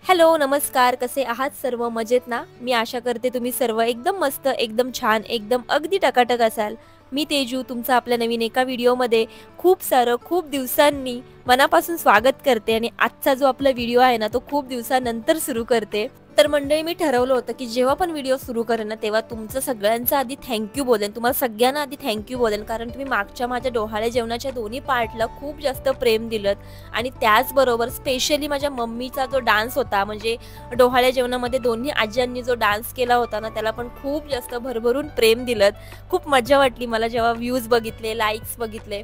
Hello, नमस्कार. कसे आहात सर्व? मजेत ना? मी आशा करते तुम्ही सर्व एकदम मस्त, एकदम छान, एकदम अगदी टकाटक असाल. मी तेजू तुमचं आपल्या नवीन एका व्हिडिओमध्ये खूप दिवसांनी मनापासून स्वागत करते आणि आजचा जो आपला व्हिडिओ आहे ना, तो खूप दिवसानंतर सुरू करते. तर मंडळी, मी ठरवलं होतं की जेव्हा पण व्हिडिओ सुरू करेन ना, तेव्हा तुमचं सगळ्यांचं आधी थँक्यू बोलेन. तुम्हाला सगळ्यांना आधी थँक्यू बोलेन, कारण तुम्ही मागच्या माझ्या डोहाळे जेवणाच्या दोन्ही पार्टला खूप जास्त प्रेम दिलत. आणि त्याचबरोबर स्पेशली माझ्या मम्मीचा जो डान्स होता, म्हणजे डोहाळे जेवणामध्ये दोन्ही आज्यांनी जो डान्स केला होता ना, त्याला पण खूप जास्त भरभरून प्रेम दिलत. खूप मजा वाटली मला जेव्हा व्ह्यूज बघितले, लाईक्स बघितले.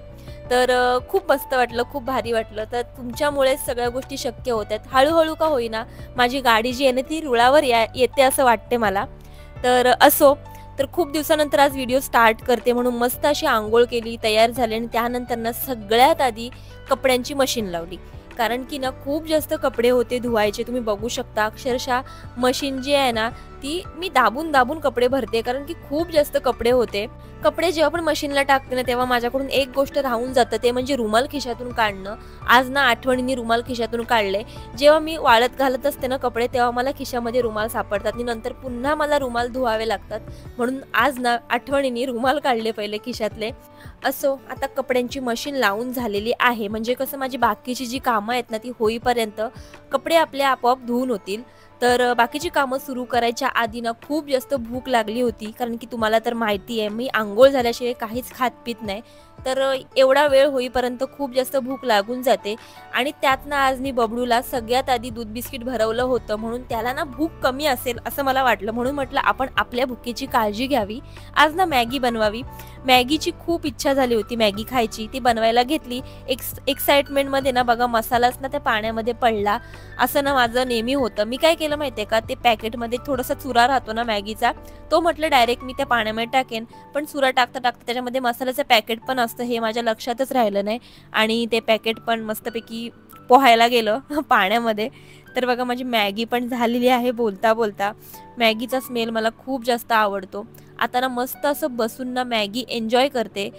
तर खूप मस्त वाटलं, खूप भारी वाटलं. तर तुमच्यामुळेच सगळ्या गोष्टी शक्य होत आहेत. हळूहळू का होईना माझी गाडी जी आहे ना, ती रुळावर येते असं वाटते मला. तर असो, तर खूप दिवसानंतर आज व्हिडिओ स्टार्ट करते, म्हणून मस्त अशी आंघोळ केली, तयार झाले आणि त्यानंतर ना सगळ्यात आधी कपड्यांची मशीन लावली. कारण की ना खूप जास्त कपडे होते धुवायचे. तुम्ही बघू शकता अक्षरशः मशीन जी आहे ना, ती मी दाबून दाबून कपडे भरते, कारण की खूप जास्त कपडे होते. कपडे जेव्हा पण मशीनला टाकते ना, तेव्हा माझ्याकडून एक गोष्ट राहून जातं, ते म्हणजे रुमाल खिशातून काढणं. आज ना आठवणीने रुमाल खिशातून काढले. जेव्हा मी वाळत घालत असते ना कपडे, तेव्हा मला खिशामध्ये रुमाल सापडतात आणि नंतर पुन्हा मला रुमाल धुवावे लागतात. म्हणून आज ना आठवणीने रुमाल काढले पहिले खिशातले. असो, आता कपड्यांची मशीन लावून झालेली आहे, म्हणजे कसं माझी बाकीची जी कामं आहेत ना, ती होईपर्यंत कपडे आपले आपोआप धुवून होतील. तर बाकीची कामं सुरू करायच्या आधी ना खूप जास्त भूक लागली होती, कारण की तुम्हाला तर माहिती आहे मी अंघोळ झाल्याशिवाय काहीच खात पित नाही. तर एवढा वेळ होईपर्यंत खूप जास्त भूक लागून जाते. आणि त्यात ना आज मी बबडूला सगळ्यात आधी दूध बिस्किट भरवलं होतं, म्हणून त्याला ना भूक कमी असेल असं मला वाटलं, म्हणून म्हटलं आपण आपल्या भुकेची काळजी घ्यावी. आज ना मॅगी बनवावी. मॅगीची खूप इच्छा झाली होती मॅगी खायची, ती बनवायला घेतली. एक्साइटमेंटमध्ये ना बघा मसालाच ना त्या पाण्यामध्ये पडला. असं ना माझं नेहमी होतं. मी काय केलं माहिती आहे का, ते पॅकेटमध्ये थोडासा चुरा राहतो ना मॅगीचा, तो म्हटलं डायरेक्ट मी त्या पाण्यामध्ये टाकेन, पण चुरा टाकता टाकता त्याच्यामध्ये मसाल्याचं पॅकेट पण असतं हे माझ्या लक्षातच राहिलं नाही. आणि ते पॅकेट पण मस्तपैकी पोहायला गेलं पाण्यामध्ये. तर बघा माझी मॅगी पण झालेली आहे. बोलता बोलता मॅगीचा स्मेल मला खूप जास्त आवडतो. आता ना मस्त असं बसून ना मॅगी एन्जॉय करते.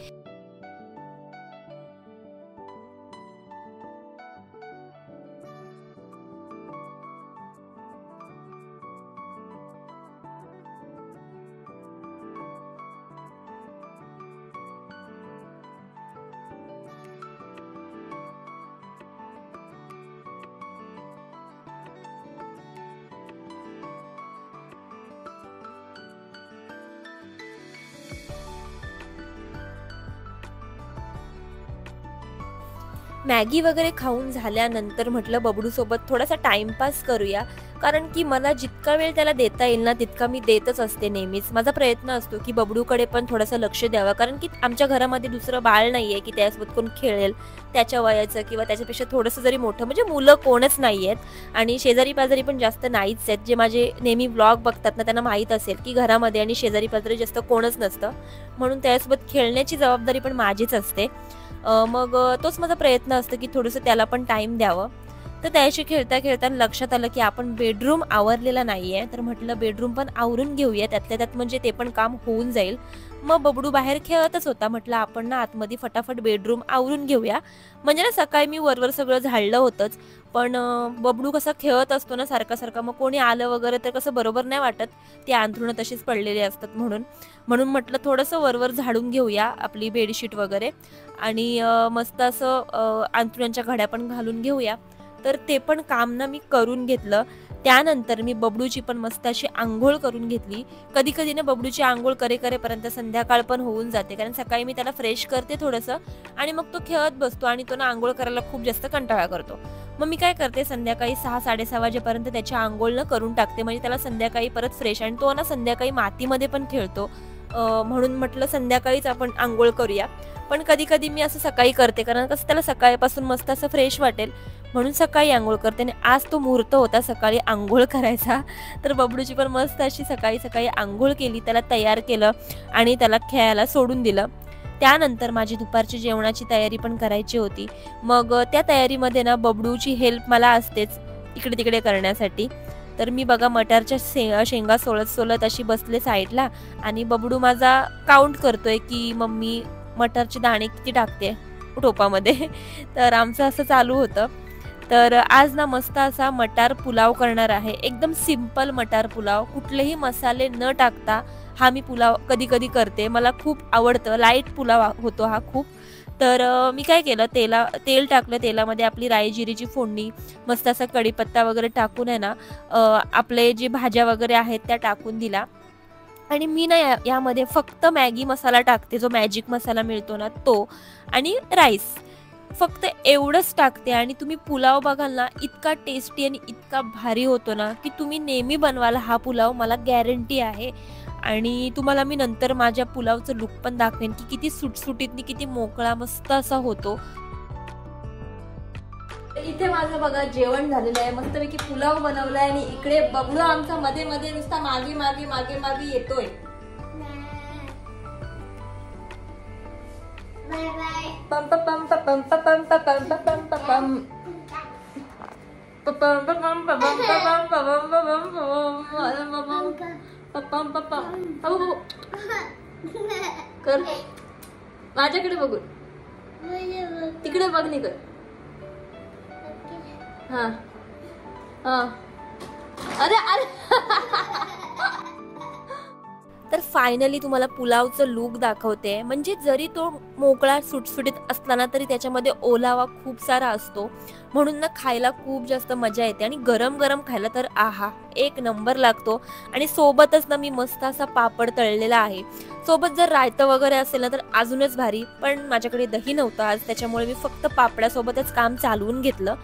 मॅगी वगैरे खाऊन झाल्यानंतर म्हटलं बबडूसोबत थोडासा टाइमपास करूया, कारण की मला जितका वेळ त्याला देता येईल ना तितका मी देतच असते नेहमीच. माझा प्रयत्न असतो की बबडूकडे पण थोडंसं लक्ष द्यावं, कारण की आमच्या घरामध्ये दुसरं बाळ नाही आहे की त्यासोबत कोण खेळेल त्याच्या वयाचं किंवा त्याच्यापेक्षा थोडंसं जरी मोठं, म्हणजे मुलं कोणच नाही आहेत आणि शेजारी पाजारी पण जास्त नाहीच आहेत. जे माझे नेहमी व्लॉग बघतात ना त्यांना माहीत असेल की घरामध्ये आणि शेजारी पाजारी जास्त कोणच नसतं, म्हणून त्यासोबत खेळण्याची जबाबदारी पण माझीच असते. मग तोच माझा प्रयत्न असतो की थोडंसं त्याला पण टाईम द्यावं. तर त्याशी खेळता खेळताना लक्षात आलं की आपण बेडरूम आवरलेला नाही आहे, तर म्हटलं बेडरूम पण आवरून घेऊया, त्यातल्या त्यात म्हणजे ते पण काम होऊन जाईल. मग बबडू बाहेर खेळतच होता, म्हटलं आपण ना आतमध्ये फटाफट बेडरूम आवरून घेऊया. म्हणजे ना सकाळी मी वरवर सगळं झाडलं होतंच, पण बबडू कसा खेळत असतो ना सारखा सारखा, मग कोणी आलं वगैरे तर कसं बरोबर नाही वाटत, ती अंथरुणं तशीच पडलेली असतात म्हणून. म्हणून म्हटलं थोडंसं वरवर झाडून घेऊया आपली बेडशीट वगैरे आणि मस्त असं अंथरुणाच्या घड्या पण घालून घेऊया. तर ते पण काम ना मी करून घेतलं. त्यानंतर मी बबडूची पण मस्त अशी अंघोळ करून घेतली. कधी कधी ना बबडूची अंघोळ करेपर्यंत संध्याकाळ पण होऊन जाते, कारण सकाळी मी त्याला फ्रेश करते थोडंसं आणि मग तो खेळत बसतो आणि तो ना अंघोळ करायला खूप जास्त कंटाळा करतो. मग मी काय करते, संध्याकाळी 6-6:30 वाजेपर्यंत त्याची अंघोळ न करून टाकते, म्हणजे त्याला संध्याकाळी परत फ्रेश. आणि तो ना संध्याकाळी मातीमध्ये पण खेळतो, म्हणून म्हटलं संध्याकाळीच आपण अंघोळ करूया. पण कधी कधी मी असं सकाळी करते, कारण कसं त्याला सकाळपासून मस्त असं फ्रेश वाटेल, म्हणून सकाळी अंघोळ करते. आणि आज तो मुहूर्त होता सकाळी अंघोळ करायचा, तर बबडूची पण मस्त अशी सकाळी सकाळी अंघोळ केली, त्याला तयार केलं आणि त्याला खेळायला सोडून दिलं. त्यानंतर माझी दुपारची जेवणाची तयारी पण करायची होती. मग त्या तयारीमध्ये ना बबडूची हेल्प मला असतेच इकडे तिकडे करण्यासाठी. तर मी बघा मटारच्या शेंगा सोलत सोलत अशी बसले साईडला आणि बबडू माझा काउंट करतोय की मम्मी मटारचे दाणे किती टाकते टोपामध्ये. तर आमचं असं चालू होतं. तर आज ना मस्त असा मटार पुलाव करणार आहे, एकदम सिंपल मटार पुलाव, कुठलेही मसाले न टाकता हा मी पुलाव कधी कधी करते, मला खूप आवडतं, लाईट पुलाव होतो हा खूप. तर मी काय केलं, तेल टाकलं, तेलामध्ये आपली राई जिरीची फोडणी, मस्त असा कढीपत्ता वगैरे टाकून आहे ना आपले जे भाज्या वगैरे आहेत त्या टाकून दिला. आणि मी ना यामध्ये फक्त मॅगी मसाला टाकते, जो मॅजिक मसाला मिळतो ना तो, आणि राईस, फक्त एवढंच टाकते. आणि तुम्ही पुलाव बघाल ना, इतका टेस्टी आणि इतका भारी होतो ना की तुम्ही नेहमी बनवाल हा पुलाव, मला गॅरंटी आहे. आणि तुम्हाला मी नंतर माझ्या पुलावचं लुक पण दाखवेन की किती सुटसुटीत, किती मोकळा मस्त असा होतो. इथे माझं बघा जेवण झालेलं आहे, मस्तपैकी पुलाव बनवलाय आणि इकडे बबलू आमचा मध्ये मध्ये नुसता मागे मागे मागे मागे येतोय. पम पम पम पम पम पम पम पम पम कर, माझ्याकडे बघून, तिकडे बघ नाही कर. हाँ हाँ, अरे अरे तर फायनली तुम्हाला पुलावचं लुक दाखवते. म्हणजे जरी तो मोकळा सुटसुटीत असला ना तरी त्याच्यामध्ये ओलावा खूप सारा असतो, म्हणून ना खायला खूप जास्त मजा येते. आणि गरम गरम खायला तर आहा, एक नंबर लागतो. आणि सोबतच ना मी मस्त असा पापड तळलेला आहे, सोबत जर रायतं वगैरे असेल ना तर अजूनच भारी. पण माझ्याकडे दही नव्हतं आज, त्याच्यामुळे मी फक्त पापडासोबतच काम चालवून घेतलं.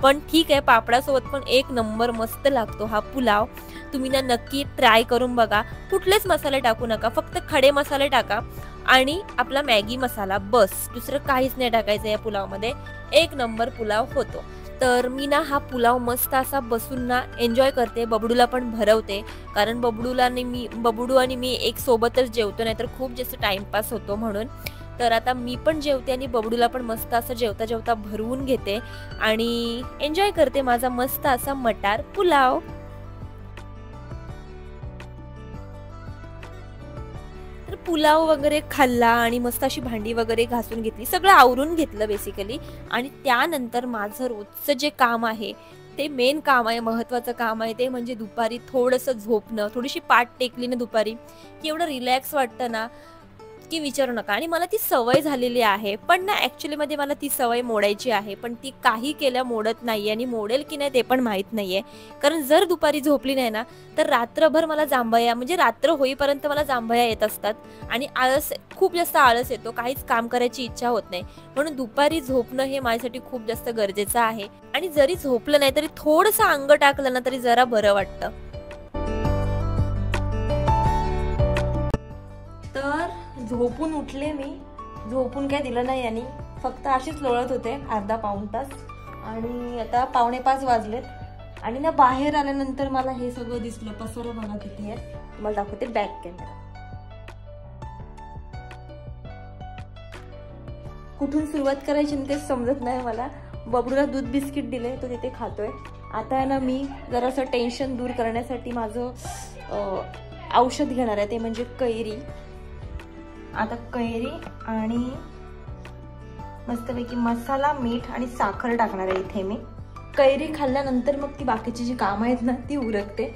पण ठीक आहे, पापडासोबत पण एक नंबर मस्त लागतो हा पुलाव. तुम्ही ना नक्की ट्राय करून बघा. कुठलेच मसाले टाकू नका, फक्त खडे मसाले टाका आणि आपला मॅगी मसाला, बस, दुसरं काहीच नाही टाकायचं या पुलावमध्ये. एक नंबर पुलाव होतो. तर मी ना हा पुलाव मस्त असा बसून ना एन्जॉय करते, बबडूला पण भरवते, कारण बबडू आणि मी एक सोबतच जेवतो, नाही तर खूप जास्त टाइमपास होतो म्हणून. तर आता मी पण जेवते आणि बबडूला पण मस्त असं जेवता जेवता भरवून घेते आणि एन्जॉय करते माझा मस्त असा मटार पुलाव. तर पुलाव वगैरे खाल्ला आणि मस्त अशी भांडी वगैरे घासून घेतली, सगळं आवरून घेतलं बेसिकली. आणि त्यानंतर माझं रोजचं जे काम आहे, ते मेन काम आहे, महत्त्वाचं काम आहे, ते म्हणजे दुपारी थोडंसं झोपणं. थोडीशी पाठ टेकली ना दुपारी की एवढं रिलॅक्स वाटतं ना की विचारू नका. आणि मला ती सवय झालेली आहे, पण ना ॲक्च्युलीमध्ये मला ती सवय मोडायची आहे, पण ती काही केल्या मोडत नाही. आणि मोडेल की नाही ते पण माहीत नाही आहे, कारण जर दुपारी झोपली नाही ना तर रात्रभर मला जांभया, म्हणजे रात्र होईपर्यंत मला जांभया येत असतात आणि खूप जास्त आळस येतो, काहीच काम करायची इच्छा होत नाही. म्हणून दुपारी झोपणं हे माझ्यासाठी खूप जास्त गरजेचं आहे. आणि जरी झोपलं नाही तरी थोडंसं अंग टाकलं ना तरी जरा बरं वाटतं. तर झोपून उठले मी, झोपून काय दिलं नाही यांनी, फक्त अशीच लोळत होते अर्धा पाऊण तास. आणि आता 4:45 वाजलेत. आणि ना बाहेर आल्यानंतर मला हे सगळं दिसलं, पसरं बघा किती आहे, तुम्हाला दाखवते बॅक कॅमेरा. कुठून सुरुवात करायची तेच समजत नाही मला. बबडूला दूध बिस्किट दिले, तो तिथे खातोय. आता ना मी जरासं टेन्शन दूर करण्यासाठी माझं औषध घेणार आहे, ते म्हणजे कैरी. आता कैरी आणि मस्तपैकी मसाला, मीठ आणि साखर टाकणार आहे इथे मी. कैरी खाल्ल्यानंतर मग ती बाकीची जी कामं आहेत ना ती उरकते.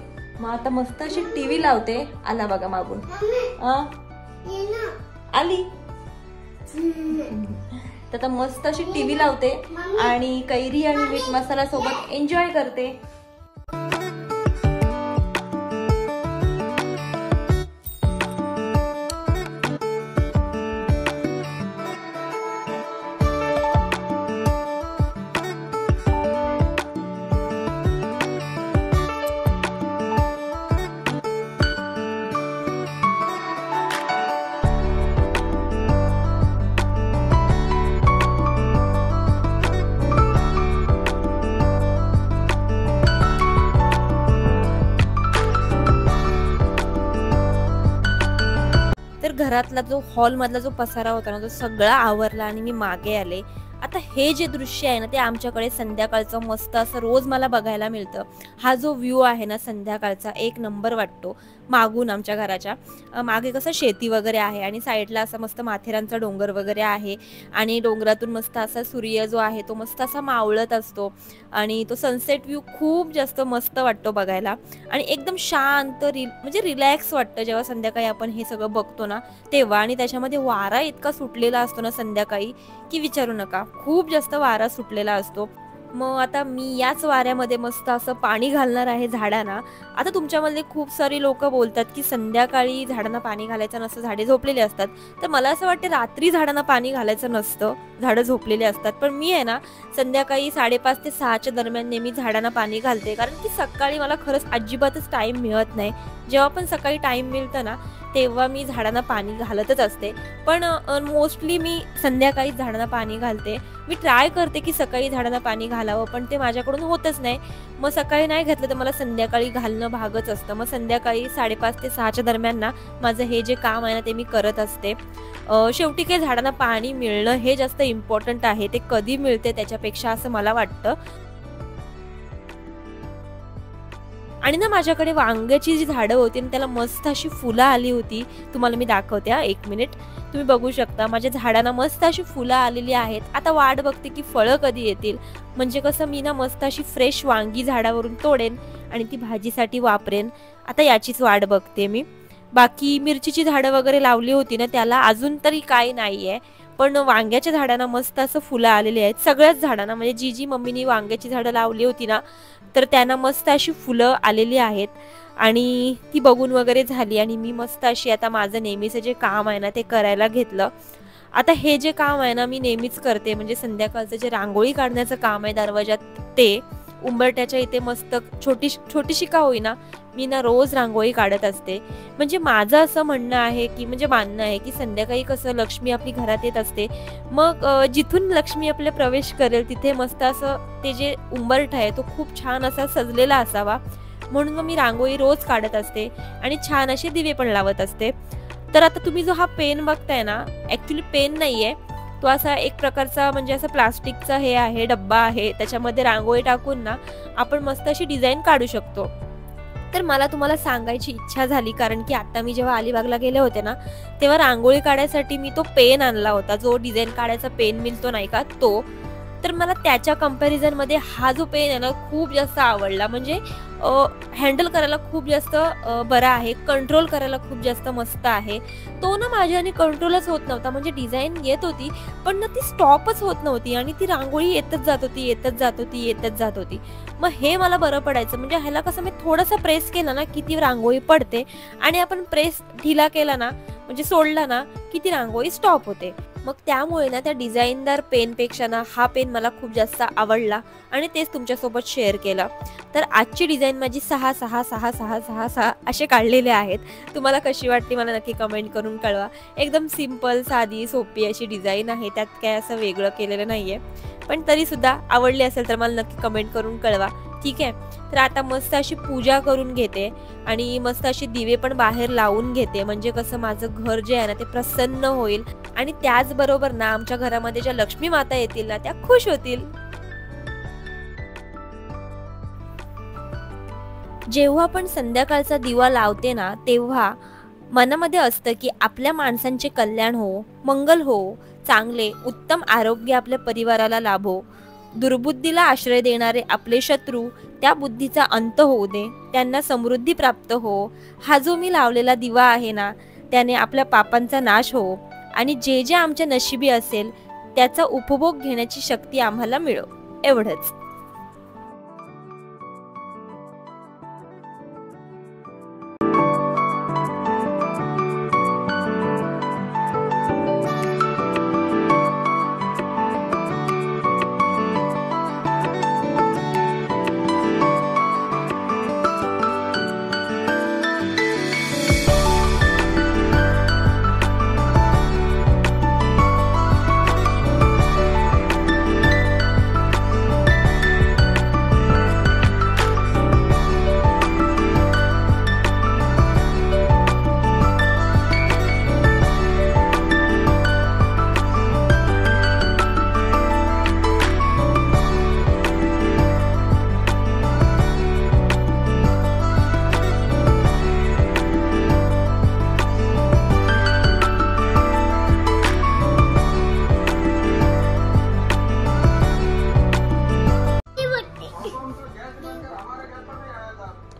मग आता मस्त अशी टीव्ही लावते. आला बघा मागून, आली. तर आता मस्त अशी टीव्ही लावते आणि कैरी आणि मीठ मसाला सोबत एन्जॉय करते. तर घरातला जो हॉलमधला जो पसारा होता ना तो सगळा आवरला आणि मी मागे आले. आता हे जे दृश्य आहे ना ते आमच्याकडे संध्याकाळचं मस्त असं रोज मला बघायला मिळतं. हा जो व्ह्यू आहे ना संध्याकाळचा एक नंबर वाटतो. मागून आमच्या घराच्या मागे कसं शेती वगैरे आहे आणि साईडला असा मस्त माथेरानचा डोंगर वगैरे आहे आणि डोंगरातून मस्त असा सूर्य जो आहे तो मस्त असा मावळत असतो आणि तो सनसेट व्ह्यू खूप जास्त मस्त वाटतो बघायला आणि एकदम शांत म्हणजे रिलॅक्स वाटतं जेव्हा संध्याकाळी आपण हे सगळं बघतो ना तेव्हा. आणि त्याच्यामध्ये वारा इतका सुटलेला असतो ना संध्याकाळी की विचारू नका, खूप जास्त वारा सुटलेला असतो. मग आता मी याच वाऱ्यामध्ये मस्त असं पाणी घालणार आहे झाडांना. आता तुमच्यामधले खूप सारी लोक बोलतात की संध्याकाळी झाडांना पाणी घालायचं नसतं, झाडे झोपलेली असतात. तर मला असं वाटतं रात्री झाडांना पाणी घालायचं नसतं, झाडं झोपलेली असतात. पण मी आहे ना संध्याकाळी 5:30 ते 6च्या दरम्यान नेहमी झाडांना पाणी घालते, कारण की सकाळी मला खरंच अजिबातच टाईम मिळत नाही. जेव्हा पण सकाळी टाईम मिळतं ना तेव्हा मी झाडांना पाणी घालतच असते. पण मोस्टली मी संध्याकाळी झाडांना पाणी घालते. मी ट्राय करते की सकाळी झाडांना पाणी घालावं, पण ते माझ्याकडून होतच नाही. मग सकाळी नाही घातलं तर मला संध्याकाळी घालणं भागच असतं. मग संध्याकाळी 5:30 ते 6च्या दरम्यान ना माझं हे जे काम आहे ना ते मी करत असते. शेवटी काही झाडांना पाणी मिळणं हे जास्त इम्पॉर्टंट आहे. ते कधी मिळते त्याच्यापेक्षा असं मला वाटतं. आणि ना माझ्याकडे वांग्याची जी झाडं होती आणि त्याला मस्त अशी फुलं आली होती. तुम्हाला मी दाखवते हा, 1 मिनिट. तुम्ही बघू शकता माझ्या झाडांना मस्त अशी फुलं आलेली आहेत. आता वाट बघते की फळं कधी येतील, म्हणजे कसं मी ना मस्त अशी फ्रेश वांगी झाडावरून तोडेन आणि ती भाजीसाठी वापरेन. आता याचीच वाट बघते मी. बाकी मिरचीची झाडं वगैरे लावली होती ना त्याला अजून तरी काही नाहीये, पण वांग्याच्या झाडांना मस्त असं फुलं आलेली आहेत सगळ्याच झाडांना. म्हणजे जी मम्मीनी वांग्याची झाडं लावली होती ना तर त्यांना मस्त अशी फुलं आलेली आहेत आणि ती बघून वगैरे झाली आणि मी मस्त अशी आता माझं नेहमीचं जे काम आहे ना ते करायला घेतलं. आता हे जे काम आहे ना मी नेहमीच करते, म्हणजे संध्याकाळचं जे रांगोळी काढण्याचं काम आहे दरवाजात ते उंबरट्याच्या इथे मस्त छोटीशी का होईना मी ना रोज रांगोळी काढत असते. म्हणजे माझं असं म्हणणं आहे की म्हणजे मानणं आहे की संध्याकाळी कसं लक्ष्मी आपली घरात येत असते, मग जिथून लक्ष्मी आपले प्रवेश करेल तिथे मस्त असं ते जे उंबरठा आहे तो खूप छान असा सजलेला असावा, म्हणून मग मी रांगोळी रोज काढत असते आणि छान असे दिवे पण लावत असते. तर आता तुम्ही जो हा पेन बघताय ना, ॲक्च्युली पेन नाहीये तो, असा एक प्रकारचा म्हणजे असं प्लास्टिकचा हे आहे, डब्बा आहे. त्याच्यामध्ये रांगोळी टाकून ना आपण मस्त अशी डिझाईन काढू शकतो. तर मला तुम्हाला सांगायची इच्छा झाली, कारण की आता मी जेव्हा अलिबागला गेले होते ना तेव्हा रांगोळी काढायसाठी मी तो पेन आणला होता, जो डिझाईन काढायचा पेन मिळतो नाही का तो. तर मला त्याच्या कंपॅरिझनमध्ये हा जो पेन आहे ना खूप जास्त आवडला. म्हणजे हँडल करायला खूप जास्त बरा आहे, कंट्रोल करायला खूप जास्त मस्त आहे. तो ना माझ्याने कंट्रोलच होत नव्हता. म्हणजे डिझाईन येत होती पण ना ती स्टॉपच होत नव्हती आणि ती रांगोळी येतच जात होती. मग हे मला बरं पडायचं. म्हणजे ह्याला कसं मी थोडंसं प्रेस केलं ना की ती रांगोळी पडते आणि आपण प्रेस ढिला केला ना म्हणजे सोडला ना की ती रांगोळी स्टॉप होते. मग त्यामुळे ना त्या डिझाईनदार पेनपेक्षा ना हा पेन मला खूप जास्त आवडला आणि तेच तुमच्यासोबत शेअर केलं. तर आजची डिझाईन माझी 6 6 6 6 6 6 असे काढलेले आहेत. तुम्हाला कशी वाटली मला नक्की कमेंट करून कळवा. एकदम सिंपल साधी सोपी अशी डिझाईन आहे, त्यात काय असं वेगळं केलेलं नाहीये. पण तरीसुद्धा आवडली असेल तर मला नक्की कमेंट करून कळवा, ठीक आहे. तर आता मस्त अशी पूजा करून घेते आणि मस्त अशी दिवे पण बाहेर लावून घेते, म्हणजे कसं माझं घर जे आहे ना ते प्रसन्न होईल आणि त्याचबरोबर ना आमच्या घरामध्ये ज्या लक्ष्मी माता येतील ना त्या खुश होतील. जेव्हा पण संध्याकाळचा दिवा लावते ना तेव्हा मनामध्ये असतं की आपल्या माणसांचे कल्याण हो, मंगल हो, चांगले उत्तम आरोग्य आपल्या परिवाराला लाभो, दुर्बुद्धीला आश्रय देणारे आपले शत्रू त्या बुद्धीचा अंत होऊ दे, त्यांना समृद्धी प्राप्त हो. हा जो मी लावलेला दिवा आहे ना त्याने आपल्या पापांचा नाश हो आणि जे जे आमच्या नशिबी असेल त्याचा उपभोग घेण्याची शक्ती आम्हाला मिळो. एवढंच.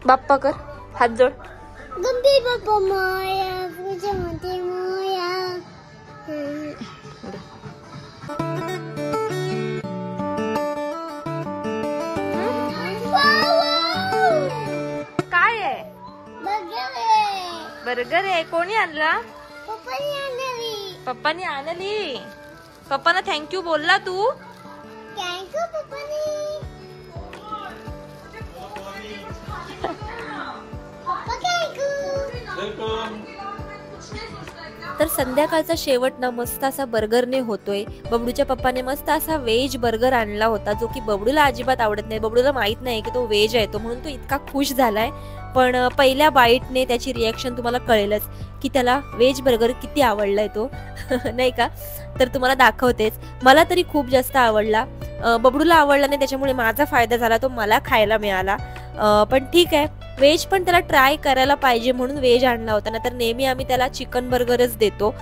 बाप्पा कर, हात जोड. गणपती बाप्पा मोरया, पूजामध्ये मोरया. काय आहे? बर्गर. बर्गर आहे. कोणी आणला? पप्पानी आणली. पप्पानी आणली. पप्पांना थँक्यू बोलला तू? थँक्यू पप्पानी. तर संध्याकाळचा शेवट ना मस्त असा बर्गरने होतोय. बबडूच्या पप्पाने मस्त असा व्हेज बर्गर आणला होता, जो की बबडूला अजिबात आवडत नाही. बबडूला माहित नाही की तो व्हेज आहे तो, म्हणून तो इतका खुश झालाय. पण पहिल्या बाईटने त्याची रिॲक्शन तुम्हाला कळेलच की त्याला व्हेज बर्गर किती आवडलाय तो. नाही का? तर तुम्हाला दाखवतेच. मला तरी खूप जास्त आवडला. बबडूला आवडला नाही, त्याच्यामुळे माझा फायदा झाला, तो मला खायला मिळाला. पण ठीक आहे, व्हेज पण त्याला ट्राय करायला पाहिजे म्हणून व्हेज आणला होता ना, तर नेहमी आम्ही त्याला चिकन बर्गरच देतो.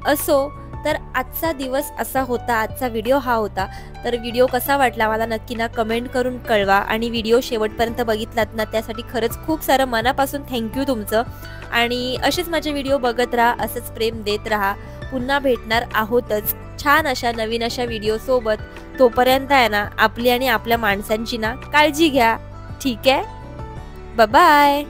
असो, तर आजचा दिवस असा होता, आजचा व्हिडिओ हा होता. तर व्हिडिओ कसा वाटला मला नक्की ना कमेंट करून कळवा. आणि व्हिडिओ शेवटपर्यंत बघितलात ना, त्यासाठी खरंच खूप सारं मनापासून थँक्यू तुमचं. आणि असेच माझे व्हिडिओ बघत राहा, असंच प्रेम देत राहा. पुन्हा भेटणार आहोतच छान अशा नवीन अशा व्हिडिओ सोबत. तोपर्यंत आहे ना, आपली आणि आपल्या माणसांची ना काळजी घ्या. ठीक आहे, बाय बाय.